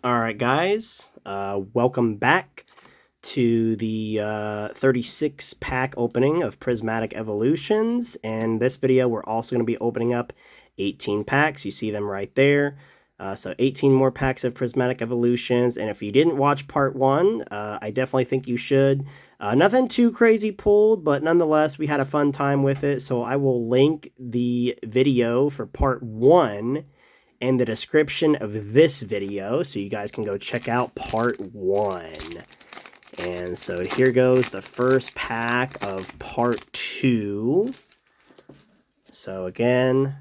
All right, guys, welcome back to the 36 pack opening of Prismatic Evolutions. And this video, we're also going to be opening up 18 packs. You see them right there. So 18 more packs of Prismatic Evolutions. And if you didn't watch part one, I definitely think you should. Nothing too crazy pulled, but nonetheless, we had a fun time with it. So I will link the video for part one in the description of this video, so you guys can go check out part one. And so here goes the first pack of part two. So again,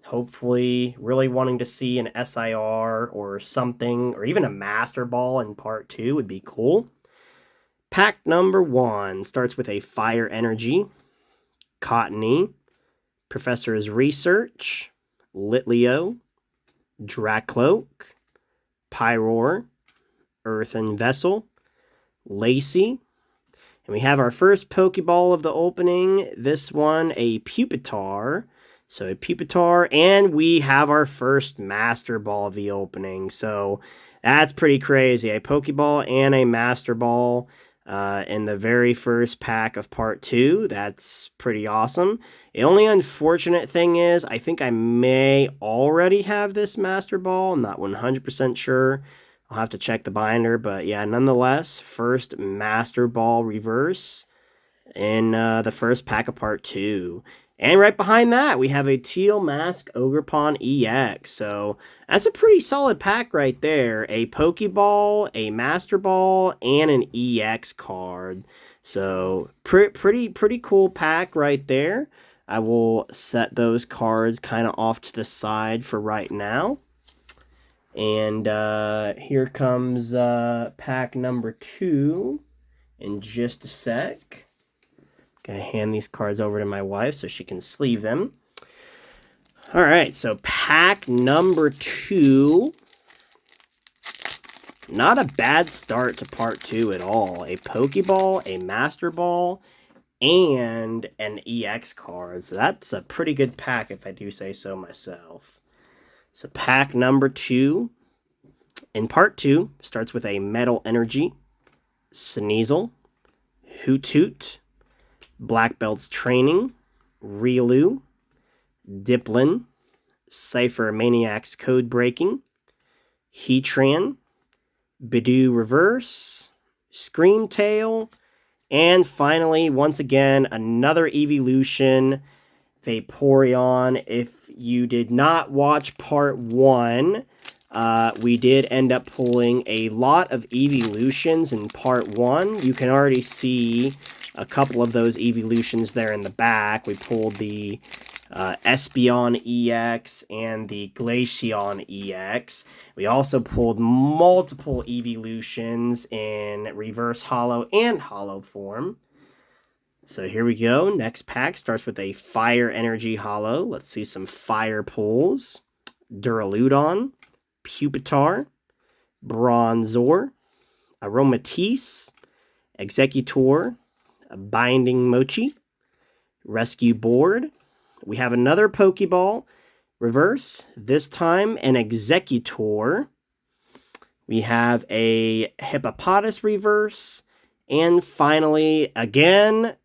hopefully really wanting to see an SIR or something, or even a Master Ball in part two would be cool. Pack number one starts with a Fire Energy, Cottony, Professor's Research, Litleo, Dracloak, Pyroar, Earthen Vessel, Lacey. And we have our first Pokeball of the opening. This one, a Pupitar. So a Pupitar, and we have our first Master Ball of the opening. So that's pretty crazy. A Pokeball and a Master Ball in the very first pack of part two. That's pretty awesome. The only unfortunate thing is, I think I may already have this Master Ball. I'm not 100% sure. I'll have to check the binder, but yeah, nonetheless, first Master Ball reverse in the first pack of part two. And right behind that, we have a Teal Mask Ogerpon EX. So that's a pretty solid pack right there. A Pokeball, a Master Ball, and an EX card. So pretty cool pack right there. I will set those cards kind of off to the side for right now. And here comes pack number two in just a sec. Gonna hand these cards over to my wife so she can sleeve them. All right, so pack number two. Not a bad start to part two at all. A Pokeball, a Master Ball, and an EX card. So that's a pretty good pack if I do say so myself. So pack number two in part two starts with a Metal Energy, Sneasel, Hoot, Black Belt's Training, Riolu, Diplin, Cypher Maniac's Code Breaking, Heatran, Bidoof Reverse, Screamtail, and finally, once again, another evolution, Vaporeon. If you did not watch part one, we did end up pulling a lot of evolutions in part one. You can already see a couple of those evolutions there in the back. We pulled the Espeon EX and the Glaceon EX. We also pulled multiple evolutions in reverse holo and holo form. So here we go. Next pack starts with a Fire Energy holo. Let's see some fire pulls. Duraludon, Pupitar, Bronzor, Aromatisse, Executor, Binding Mochi, Rescue Board. We have another Pokeball reverse, this time an Executor. We have a Hippopotas reverse. And finally, again,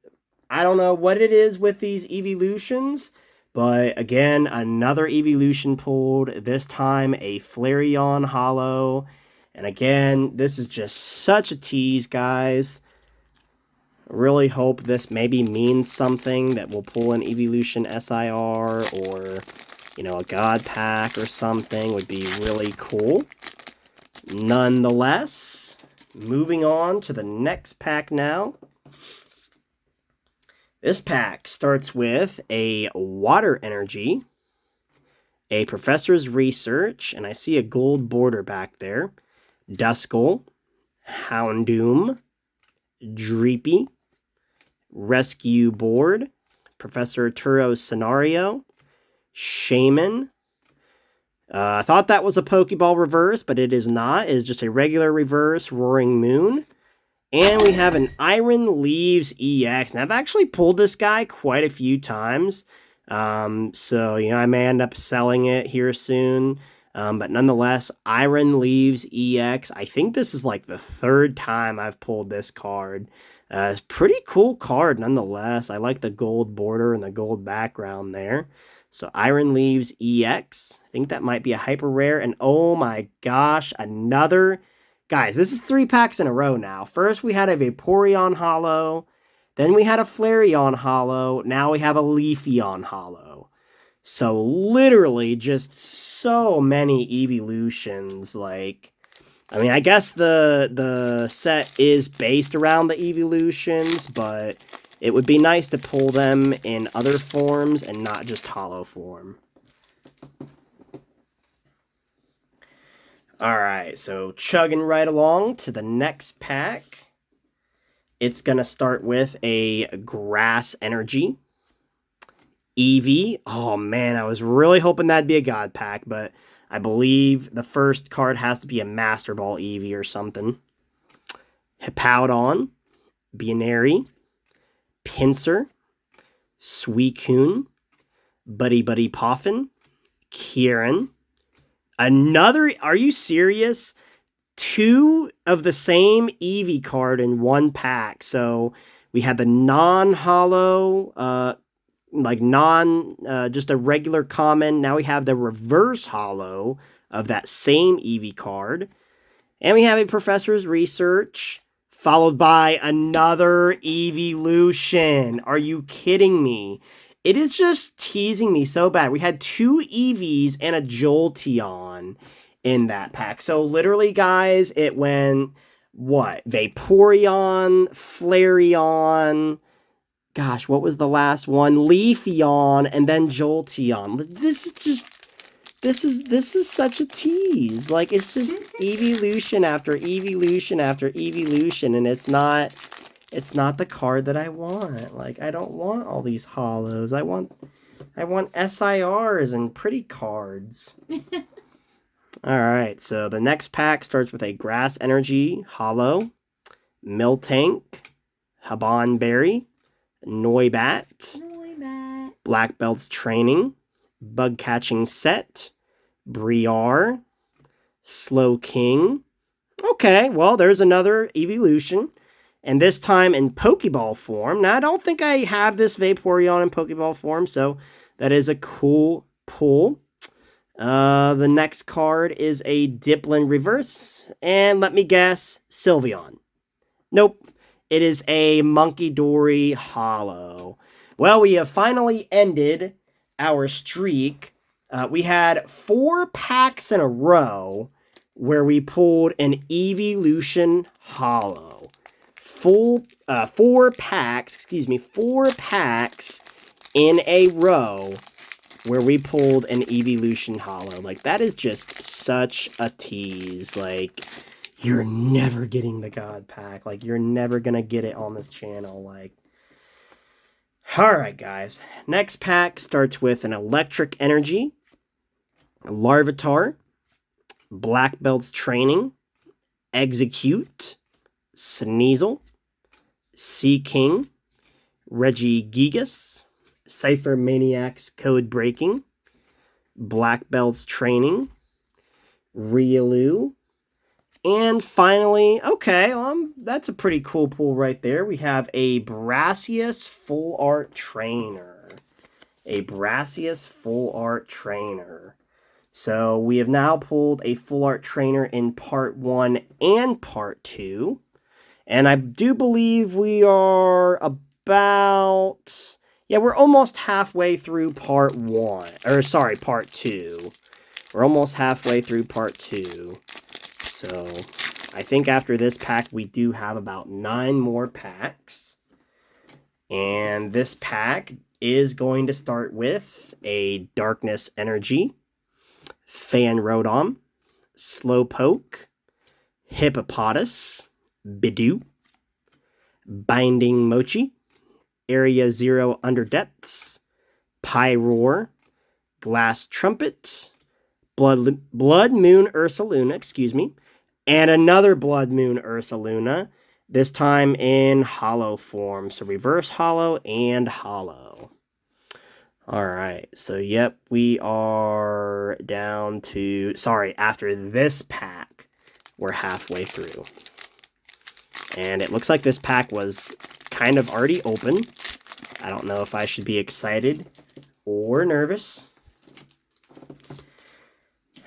I don't know what it is with these evolutions, but again, another evolution pulled, this time a Flareon holo. And again, this is just such a tease, guys. Really hope this maybe means something, that we'll pull an evolution SIR or, you know, a God pack or something would be really cool. Nonetheless, moving on to the next pack now. This pack starts with a Water Energy, a Professor's Research, and I see a gold border back there, Duskull, Houndoom, Dreepy, Rescue Board, Professor Turo's Scenario, Shaman. I thought that was a Pokeball reverse, but it is not. It is just a regular reverse Roaring Moon. And we have an Iron Leaves EX. And I've actually pulled this guy quite a few times. So, you know, I may end up selling it here soon. But nonetheless, Iron Leaves EX. I think this is like the third time I've pulled this card. It's a pretty cool card nonetheless. I like the gold border and the gold background there. So Iron Leaves EX. I think that might be a hyper rare. And oh my gosh, another... Guys, this is 3 packs in a row now. First we had a Vaporeon Holo. Then we had a Flareon Holo. Now we have a Leafeon Holo. So literally just so many evolutions. Like, I mean, I guess the set is based around the evolutions, but it would be nice to pull them in other forms and not just holo form. Alright, so chugging right along to the next pack. It's going to start with a Grass Energy. Eevee. Oh man, I was really hoping that'd be a God pack, but I believe the first card has to be a Master Ball Eevee or something. Hippowdon. Buneary. Pinsir. Suicune. Buddy Buddy Poffin. Kieran. Another... Are you serious? 2 of the same Eevee card in 1 pack. So we had the non-holo, just a regular common. Now we have the reverse holo of that same Eevee card. And we have a Professor's Research, followed by another Evolution. Are you kidding me? It is just teasing me so bad. We had 2 Eevees and a Jolteon in that pack. So literally, guys, it went, what? Vaporeon, Flareon, gosh, what was the last one? Leafeon, and then Jolteon. This is such a tease. Like, it's just evolution after evolution after evolution, and it's not the card that I want. Like, I don't want all these holos. I want SIRs and pretty cards. Alright, so the next pack starts with a Grass Energy Holo, Miltank, Habanberry, Noibat, Black Belt's Training, Bug Catching Set, Briar, Slowking. Okay, well, there's another evolution, and this time in Pokeball form. Now, I don't think I have this Vaporeon in Pokeball form, so that is a cool pull. The next card is a Dipplin Reverse, and let me guess, Sylveon. Nope, it is a Monkey Dory Holo. Well, we have finally ended our streak. We had 4 packs in a row where we pulled an Evolution Holo. 4 packs in a row where we pulled an Evolution Holo. Like, that is just such a tease. Like, you're never getting the God pack. Like, you're never gonna get it on this channel. Like, alright, guys. Next pack starts with an Electric Energy, Larvitar, Black Belt's Training, Execute, Sneasel, Seaking, Regigigas, Cypher Maniac's Code Breaking, Black Belt's Training, Riolu, and finally, okay, that's a pretty cool pull right there. We have a Brassius Full Art Trainer. A Brassius Full Art Trainer. So we have now pulled a Full Art Trainer in Part 1 and Part 2. And I do believe we are about... Yeah, we're almost halfway through Part 1. Or, sorry, Part 2. We're almost halfway through Part 2. So, I think after this pack, we do have about 9 more packs. And this pack is going to start with a Darkness Energy, Fanrodon, Slowpoke, Hippopotas, Bidoof, Binding Mochi, Area Zero Underdepths, Pyroar, Glass Trumpet, Blood Moon Ursaluna, and another Blood Moon Ursaluna, this time in holo form. So reverse holo and holo. All right, so yep, we are down to, sorry, after this pack, we're halfway through. And it looks like this pack was kind of already open. I don't know if I should be excited or nervous.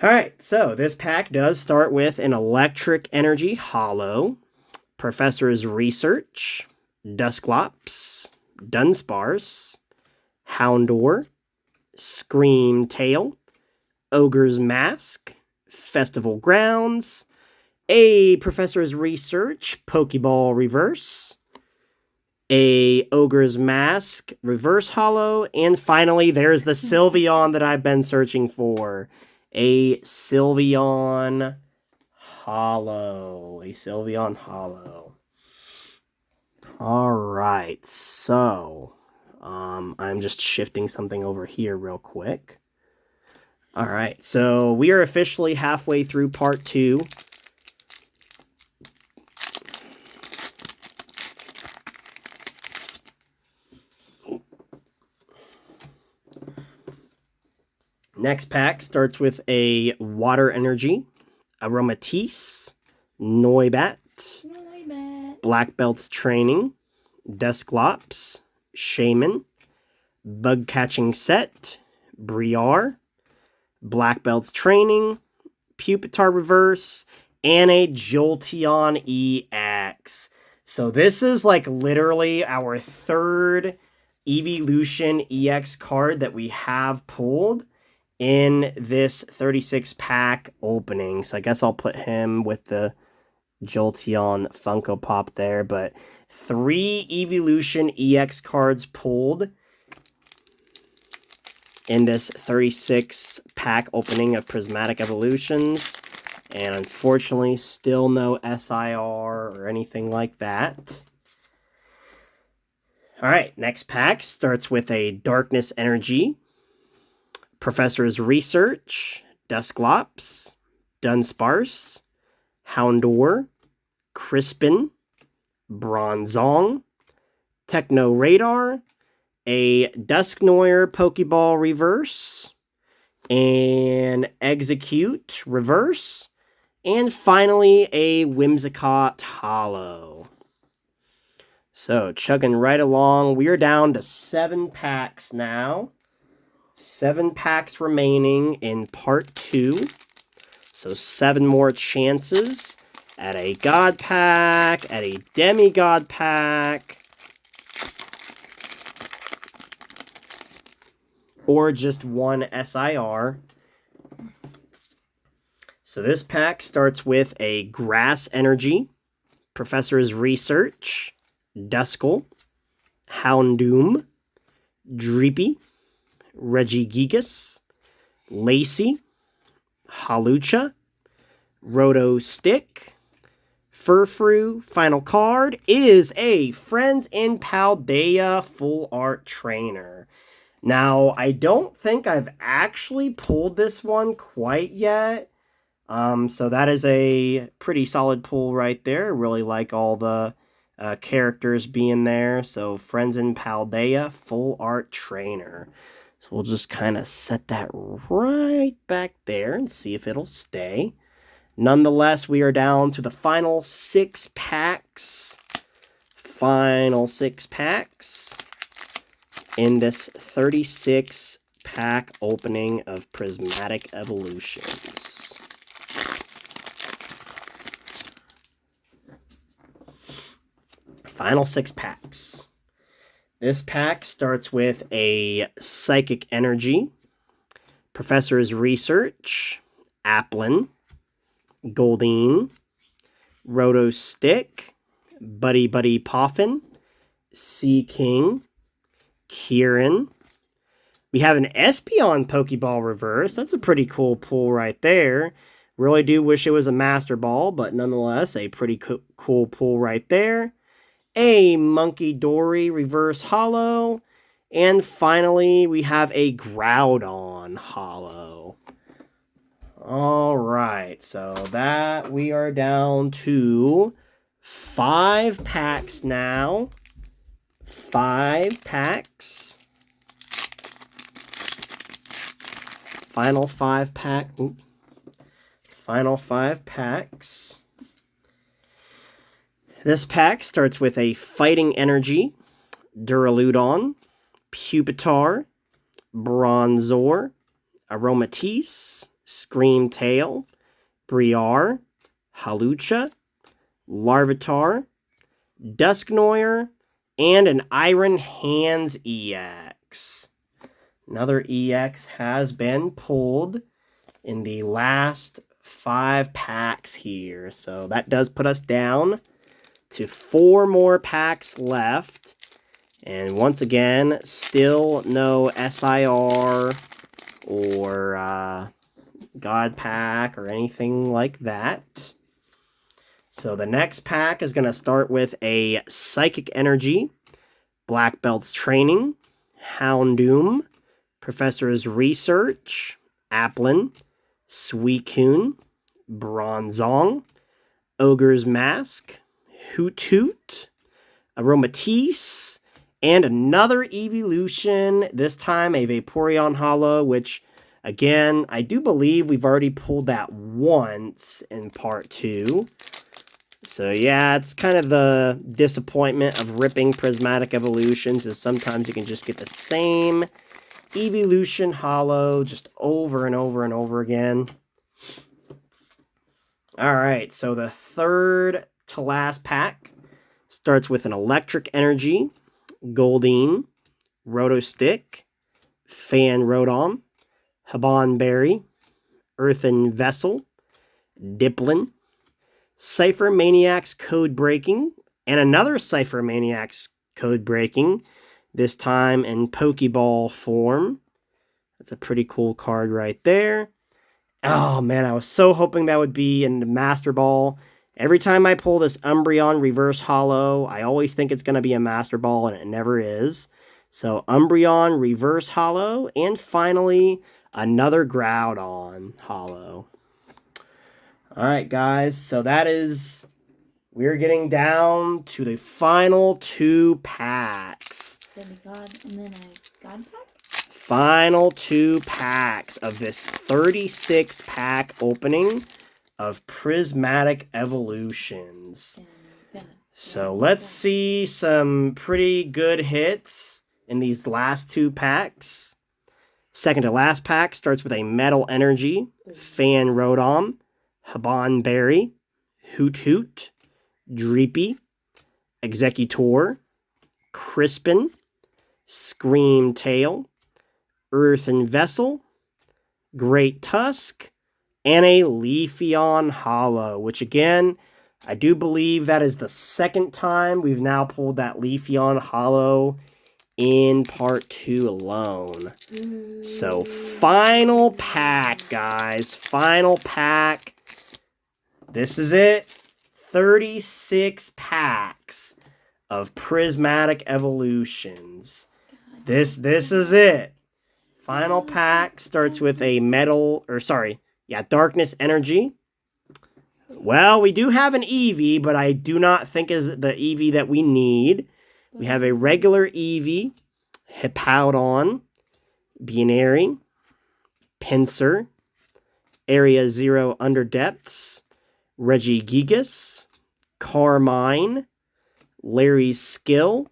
All right, so this pack does start with an Electric Energy Hollow, Professor's Research, Dusclops, Dunsparce, Houndour, Scream Tail, Ogre's Mask, Festival Grounds, a Professor's Research Pokeball Reverse, a Ogre's Mask Reverse Hollow, and finally there's the Sylveon that I've been searching for. A Sylveon Hollow. A Sylveon Hollow. Alright, so I'm just shifting something over here real quick. Alright, so we are officially halfway through part 2. Next pack starts with a Water Energy, Aromatisse, Noibat, Black Belt's Training, Dusclops, Shaman, Bug Catching Set, Briar, Black Belt's Training, Pupitar Reverse, and a Jolteon EX. So this is like literally our third Evolution EX card that we have pulled in this 36 pack opening. So I guess I'll put him with the Jolteon Funko Pop there, but 3 Evolution EX cards pulled in this 36 pack opening of Prismatic Evolutions, and unfortunately still no SIR or anything like that. Alright, next pack starts with a Darkness Energy, Professor's Research, Dusclops, Dunsparce, Houndour, Crispin, Bronzong, Techno Radar, a Dusknoir Pokeball Reverse, an Execute Reverse, and finally a Whimsicott Hollow. So, chugging right along, we are down to 7 packs now. 7 packs remaining in part 2. So 7 more chances at a God Pack, at a Demigod Pack, or just one SIR. So this pack starts with a Grass Energy, Professor's Research, Duskull, Houndoom, Dreepy, Regigigas, Lacey, Halucha, Roto Stick, Furfrou. Final card is a Friends in Paldea Full Art Trainer. Now, I don't think I've actually pulled this one quite yet. So that is a pretty solid pull right there. Really like all the characters being there. So Friends in Paldea Full Art Trainer. So we'll just kind of set that right back there and see if it'll stay. Nonetheless, we are down to the final 6 packs. Final 6 packs in this 36 pack opening of Prismatic Evolutions. Final 6 packs. This pack starts with a Psychic Energy, Professor's Research, Applin, Goldeen, Roto Stick, Buddy Buddy Poffin, Sea King, Kieran. We have an Espeon Pokeball Reverse. That's a pretty cool pull right there. Really do wish it was a Master Ball, but nonetheless, a pretty cool pull right there. A Monkey Dory Reverse Hollow, and finally we have a Groudon Hollow. Alright, so that we are down to 5 packs now. 5 packs. final 5 pack. Oops. Final 5 packs. This pack starts with a Fighting Energy, Duraludon, Pupitar, Bronzor, Aromatisse, Screamtail, Briar, Halucha, Larvitar, Dusknoir, and an Iron Hands EX. Another EX has been pulled in the last 5 packs here. So that does put us down to 4 more packs left. And once again, still no SIR or God Pack or anything like that. So the next pack is going to start with a Psychic Energy, Black Belt's Training, Houndoom, Professor's Research, Applin, Suicune, Bronzong, Ogre's Mask, Hoot Hoot, Aromatisse, and another Evolution, this time a Vaporeon Holo, which, again, I do believe we've already pulled that once in part 2. So yeah, it's kind of the disappointment of ripping Prismatic Evolutions, is sometimes you can just get the same Evolution Holo just over and over and over again. Alright, so the third to last pack starts with an Electric Energy, Goldeen, Rotostick, Fanrodon, Habanberry, Earthen Vessel, Diplin, Cypher Maniacs Code Breaking, and another Cypher Maniacs Code Breaking, this time in Pokeball form. That's a pretty cool card right there. Oh man, I was so hoping that would be in the Master Ball. Every time I pull this Umbreon Reverse Holo, I always think it's going to be a Master Ball, and it never is. So Umbreon Reverse Holo, and finally, another Groudon Holo. Alright guys, so that is, we're getting down to the final 2 packs. Final 2 packs of this 36 pack opening of Prismatic Evolutions. So let's see some pretty good hits in these last 2 packs. Second to last pack starts with a Metal Energy, Fanrodon, Habanberry, Hoot Hoot, Dreepy, Executor, Crispin, Screamtail, Earthen Vessel, Great Tusk, and a Leafeon Holo, which again, I do believe that is the second time we've now pulled that Leafeon Holo in part 2 alone. So final pack, guys. Final pack. This is it. 36 packs of Prismatic Evolutions. This is it. Final pack starts with a Darkness Energy. Well, we do have an Eevee, but I do not think is the Eevee that we need. We have a regular Eevee, Hippowdon, Buneary, Pinsir, Area Zero Underdepths, Regigigas, Carmine, Larry's Skill,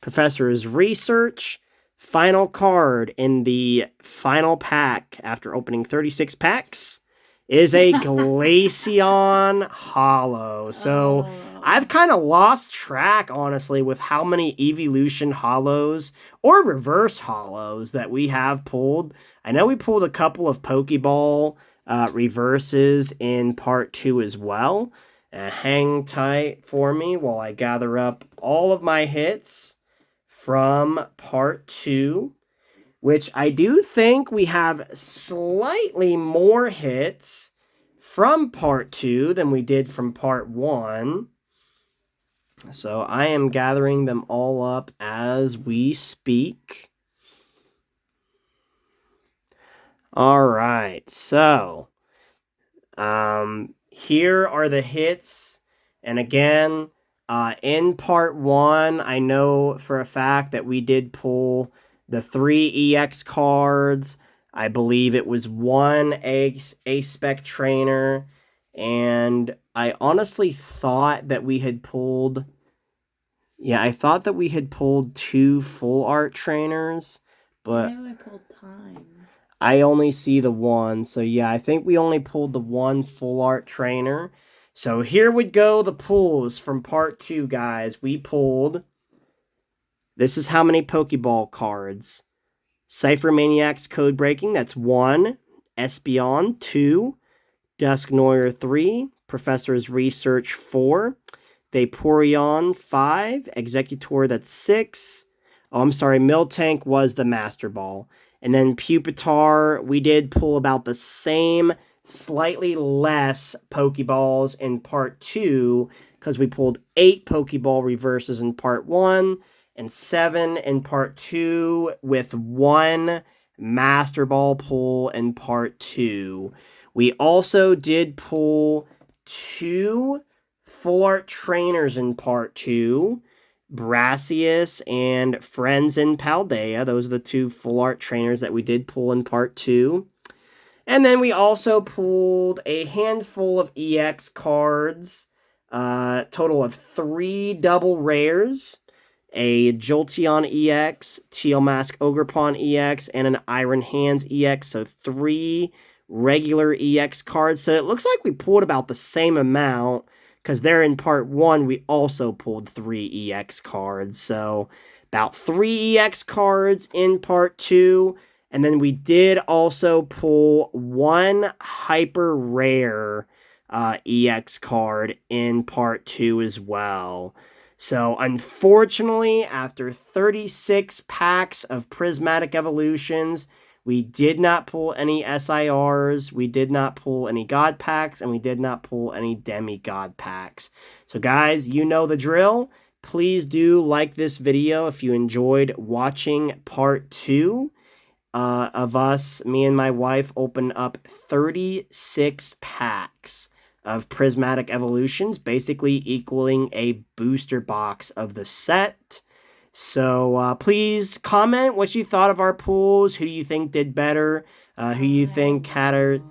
Professor's Research. Final card in the final pack after opening 36 packs is a Glaceon Holo. So I've kind of lost track, honestly, with how many Evolution Holos or Reverse Holos that we have pulled. I know we pulled a couple of Pokeball reverses in part 2 as well. Hang tight for me while I gather up all of my hits from part 2, which I do think we have slightly more hits from part 2 than we did from part 1. So I am gathering them all up as we speak. All right, so here are the hits. And again, in part 1, I know for a fact that we did pull the 3 EX cards. I believe it was one A-Spec trainer, and I honestly thought that we had pulled... Yeah, I thought that we had pulled 2 full art trainers, but... I know I pulled time. I only see the one, so yeah, I think we only pulled the 1 full art trainer. So here would go the pulls from part 2, guys. We pulled... This is how many Pokeball cards. Cypher Maniac's Code Breaking, that's 1. Espeon, 2. Dusknoir, 3. Professor's Research, 4. Vaporeon, 5. Executor, that's 6. Oh, I'm sorry, Miltank was the Master Ball. And then Pupitar, we did pull about the same, slightly less Pokeballs in part 2, because we pulled 8 Pokeball reverses in part 1, and 7 in part 2, with 1 Master Ball pull in part 2. We also did pull 2 full art trainers in part 2. Brassius and Friends in Paldea. Those are the 2 full art trainers that we did pull in part 2. And then we also pulled a handful of EX cards. Total of 3 double rares. A Jolteon EX, Teal Mask Ogerpon EX, and an Iron Hands EX. So 3 regular EX cards. So it looks like we pulled about the same amount, because there in part 1, we also pulled 3 EX cards. So about 3 EX cards in part 2. And then we did also pull 1 hyper rare EX card in part 2 as well. So, unfortunately, after 36 packs of Prismatic Evolutions, we did not pull any SIRs, we did not pull any God Packs, and we did not pull any Demigod Packs. So, guys, you know the drill. Please do like this video if you enjoyed watching part 2 of us, me and my wife, open up 36 packs of Prismatic Evolutions, basically equaling a booster box of the set. So please comment what you thought of our pulls. Who do you think did better? Who you think had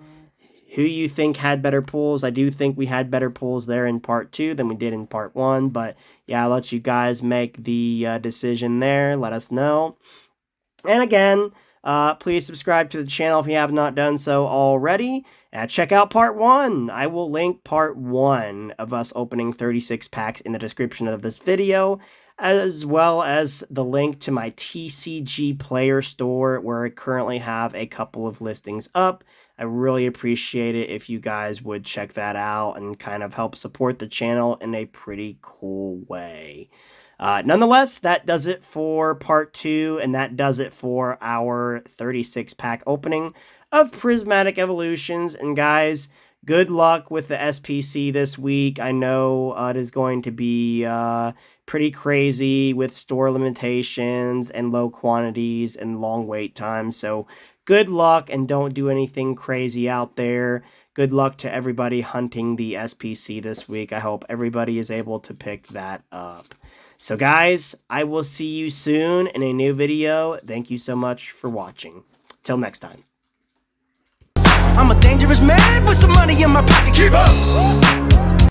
better pulls? I do think we had better pulls there in part 2 than we did in part 1. But yeah, I'll let you guys make the decision there. Let us know. And again, please subscribe to the channel if you have not done so already. Check out part 1. I will link part 1 of us opening 36 packs in the description of this video, as well as the link to my TCG player store, where I currently have a couple of listings up. I really appreciate it if you guys would check that out and kind of help support the channel in a pretty cool way. Nonetheless, that does it for part 2, and that does it for our 36-pack opening of Prismatic Evolutions. And guys, good luck with the SPC this week. I know it is going to be pretty crazy with store limitations and low quantities and long wait times. So good luck, and don't do anything crazy out there. Good luck to everybody hunting the SPC this week. I hope everybody is able to pick that up. So guys, I will see you soon in a new video. Thank you so much for watching. Till next time. I'm a dangerous man with some money in my pocket. Keep up!